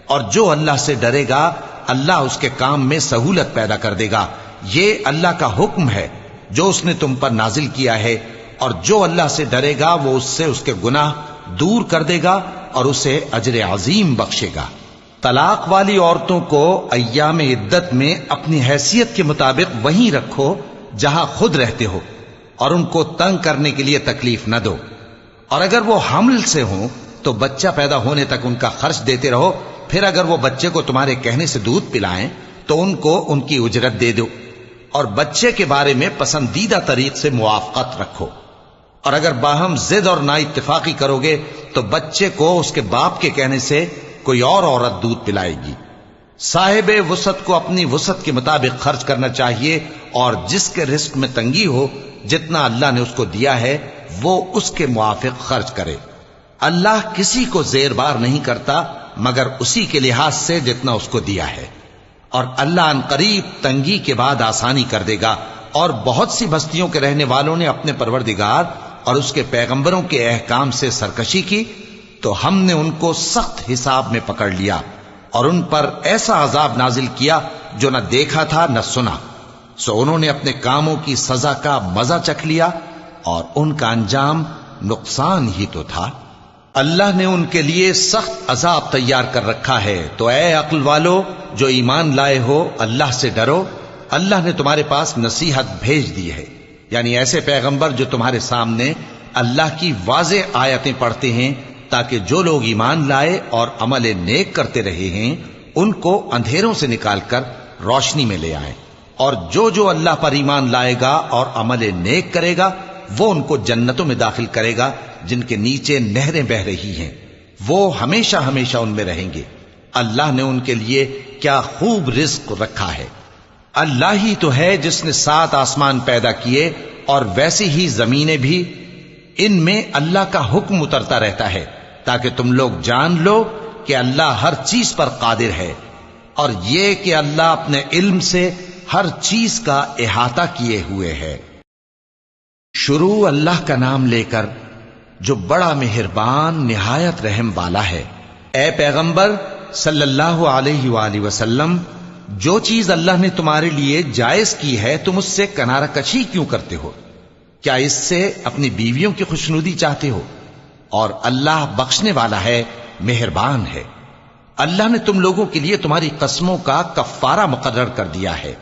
اور جو اللہ سے ڈرے گا اللہ اس کے کام میں سہولت پیدا کر دے گا۔ یہ اللہ کا حکم ہے جو اس نے تم پر نازل کیا ہے، اور جو اللہ سے ڈرے گا وہ اس سے اس کے گناہ دور کر دے گا اور اسے اجر عظیم بخشے گا۔ طلاق والی عورتوں کو ایام عدت میں اپنی حیثیت کے مطابق وہیں رکھو جہاں خود رہتے ہو، اور ان کو تنگ کرنے کے لیے تکلیف نہ دو، اور اگر وہ حمل سے ہوں تو بچہ پیدا ہونے تک ان کا خرچ دیتے رہو، پھر اگر وہ بچے کو تمہارے کہنے سے دودھ پلائیں تو ان کو ان کی اجرت دے دو، اور بچے کے بارے میں پسندیدہ طریق سے موافقت رکھو، اور اگر باہم ضد اور نا اتفاقی کرو گے تو بچے کو اس کے باپ کے کہنے سے کوئی اور عورت دودھ پلائے گی۔ صاحب وسعت کو اپنی وسعت کے مطابق خرچ کرنا چاہیے، اور جس کے رزق میں تنگی ہو جتنا اللہ نے اس کو دیا ہے وہ اس کے موافق خرچ کرے۔ اللہ کسی کو زیر بار نہیں کرتا مگر اسی کے لحاظ سے جتنا اس کو دیا ہے، اور اللہ ان قریب تنگی کے بعد آسانی کر دے گا۔ اور بہت سی بستیوں کے رہنے والوں نے اپنے پروردگار اور اس کے پیغمبروں کے احکام سے سرکشی کی تو ہم نے ان کو سخت حساب میں پکڑ لیا، اور ان پر ایسا عذاب نازل کیا جو نہ دیکھا تھا نہ سنا، سو انہوں نے اپنے کاموں کی سزا کا مزہ چکھ لیا، اور ان کا انجام نقصان ہی تو تھا۔ اللہ نے ان کے لیے سخت عذاب تیار کر رکھا ہے، تو اے عقل والو جو ایمان لائے ہو اللہ سے ڈرو۔ اللہ نے تمہارے پاس نصیحت بھیج دی ہے، یعنی ایسے پیغمبر جو تمہارے سامنے اللہ کی واضح آیتیں پڑھتے ہیں تاکہ جو لوگ ایمان لائے اور عمل نیک کرتے رہے ہیں ان کو اندھیروں سے نکال کر روشنی میں لے آئیں، اور جو اللہ پر ایمان لائے گا اور عمل نیک کرے گا وہ ان کو جنتوں میں داخل کرے گا جن کے نیچے نہریں بہ رہی ہیں، وہ ہمیشہ ہمیشہ ان میں رہیں گے۔ اللہ نے ان کے لیے کیا خوب رزق رکھا ہے۔ اللہ ہی تو ہے جس نے 7 آسمان پیدا کیے اور ویسی ہی زمینیں بھی، ان میں اللہ کا حکم اترتا رہتا ہے تاکہ تم لوگ جان لو کہ اللہ ہر چیز پر قادر ہے، اور یہ کہ اللہ اپنے علم سے ہر چیز کا احاطہ کیے ہوئے ہے۔ شروع اللہ کا نام لے کر جو بڑا مہربان نہایت رحم والا ہے۔ اے پیغمبر صلی اللہ علیہ وآلہ وسلم، جو چیز اللہ نے تمہارے لیے جائز کی ہے تم اس سے کنارہ کشی کیوں کرتے ہو؟ کیا اس سے اپنی بیویوں کی خوشنودی چاہتے ہو؟ اور اللہ بخشنے والا ہے مہربان ہے۔ اللہ نے تم لوگوں کے لیے تمہاری قسموں کا کفارہ مقرر کر دیا ہے،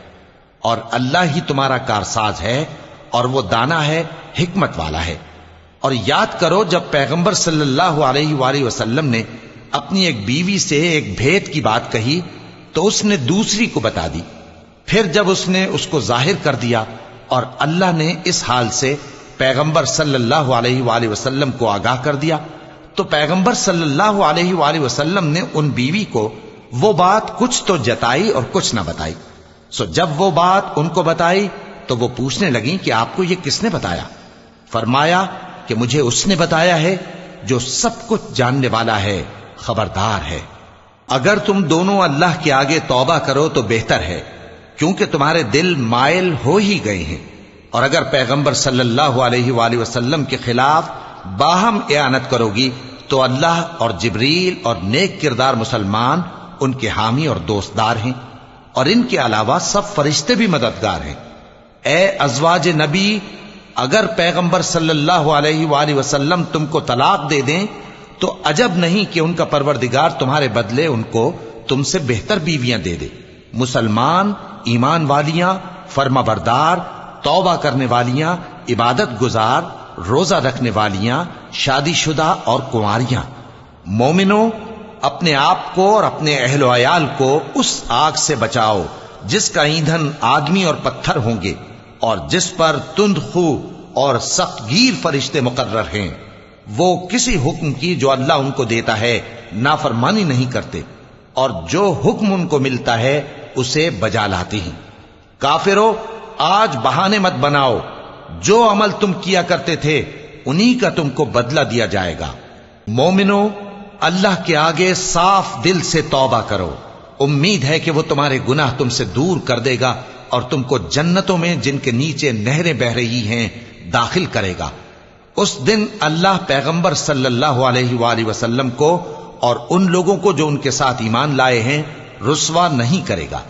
اور اللہ ہی تمہارا کارساز ہے، اور وہ دانا ہے، حکمت والا ہے۔ اور یاد کرو جب پیغمبر صلی اللہ علیہ وآلہ وسلم نے اپنی ایک بیوی سے ایک بھید کی بات کہی تو اس نے دوسری کو بتا دی، پھر جب اس نے اس کو ظاہر کر دیا اور اللہ نے اس حال سے پیغمبر صلی اللہ علیہ وآلہ وسلم کو آگاہ کر دیا تو پیغمبر صلی اللہ علیہ وآلہ وسلم نے ان بیوی کو وہ بات کچھ تو جتائی اور کچھ نہ بتائی۔ سو جب وہ بات ان کو بتائی تو وہ پوچھنے لگیں کہ آپ کو یہ کس نے بتایا؟ فرمایا کہ مجھے اس نے بتایا ہے جو سب کچھ جاننے والا ہے، خبردار ہے۔ اگر تم دونوں اللہ کے آگے توبہ کرو تو بہتر ہے، کیونکہ تمہارے دل مائل ہو ہی گئے ہیں، اور اگر پیغمبر صلی اللہ علیہ وآلہ وسلم کے خلاف باہم اعانت کرو گی تو اللہ اور جبریل اور نیک کردار مسلمان ان کے حامی اور دوستدار ہیں، اور ان کے علاوہ سب فرشتے بھی مددگار ہیں۔ اے ازواج نبی، اگر پیغمبر صلی اللہ علیہ وآلہ وسلم تم کو طلاق دے دیں تو عجب نہیں کہ ان کا پروردگار تمہارے بدلے ان کو تم سے بہتر بیویاں دے دے، مسلمان، ایمان والیاں، فرما بردار، توبہ کرنے والیاں، عبادت گزار، روزہ رکھنے والیاں، شادی شدہ اور کنواریاں۔ مومنوں، اپنے آپ کو اور اپنے اہل و عیال کو اس آگ سے بچاؤ جس کا ایندھن آدمی اور پتھر ہوں گے، اور جس پر تند خو اور سخت گیر فرشتے مقرر ہیں۔ وہ کسی حکم کی جو اللہ ان کو دیتا ہے نافرمانی نہیں کرتے، اور جو حکم ان کو ملتا ہے اسے بجا لاتے ہیں۔ کافرو، آج بہانے مت بناؤ، جو عمل تم کیا کرتے تھے انہی کا تم کو بدلہ دیا جائے گا۔ مومنو، اللہ کے آگے صاف دل سے توبہ کرو، امید ہے کہ وہ تمہارے گناہ تم سے دور کر دے گا اور تم کو جنتوں میں جن کے نیچے نہریں بہ رہی ہیں داخل کرے گا۔ اس دن اللہ پیغمبر صلی اللہ علیہ وآلہ وسلم کو اور ان لوگوں کو جو ان کے ساتھ ایمان لائے ہیں رسوا نہیں کرے گا،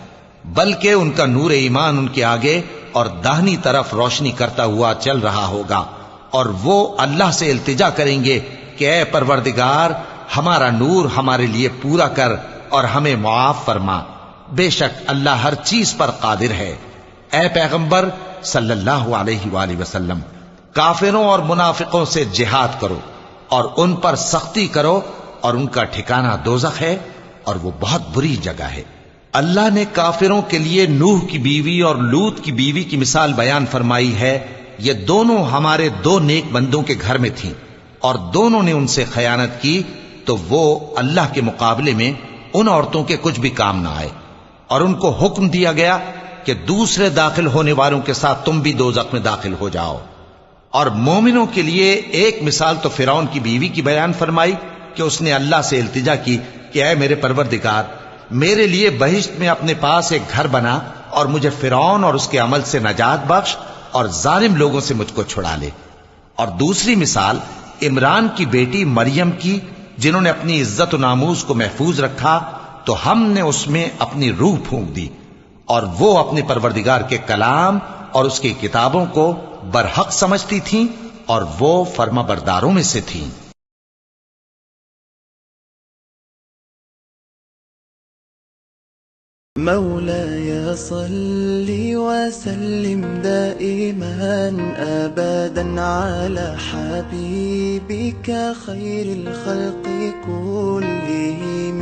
بلکہ ان کا نور ایمان ان کے آگے اور داہنی طرف روشنی کرتا ہوا چل رہا ہوگا، اور وہ اللہ سے التجا کریں گے کہ اے پروردگار، ہمارا نور ہمارے لیے پورا کر اور ہمیں معاف فرما، بے شک اللہ ہر چیز پر قادر ہے۔ اے پیغمبر صلی اللہ علیہ وآلہ وسلم، کافروں اور منافقوں سے جہاد کرو اور ان پر سختی کرو، اور ان کا ٹھکانہ دوزخ ہے اور وہ بہت بری جگہ ہے۔ اللہ نے کافروں کے لیے نوح کی بیوی اور لوط کی بیوی کی مثال بیان فرمائی ہے۔ یہ دونوں ہمارے دو نیک بندوں کے گھر میں تھیں، اور دونوں نے ان سے خیانت کی تو وہ اللہ کے مقابلے میں ان عورتوں کے کچھ بھی کام نہ آئے، اور ان کو حکم دیا گیا کہ دوسرے داخل ہونے والوں کے ساتھ تم بھی دوزخ میں داخل ہو جاؤ۔ اور مومنوں کے لیے ایک مثال تو فرعون کی بیوی کی بیان فرمائی کہ اس نے اللہ سے التجا کی کہ اے میرے پروردگار، میرے لیے بہشت میں اپنے پاس ایک گھر بنا اور مجھے فرعون اور اس کے عمل سے نجات بخش اور ظالم لوگوں سے مجھ کو چھڑا لے۔ اور دوسری مثال عمران کی بیٹی مریم کی، جنہوں نے اپنی عزت و ناموس کو محفوظ رکھا تو ہم نے اس میں اپنی روح پھونک دی، اور وہ اپنے پروردگار کے کلام اور اس کی کتابوں کو برحق سمجھتی تھیں، اور وہ فرما برداروں میں سے تھیں۔ مولاي صل وسلم دائما أبدا على حبيبك خير الخلق كلهم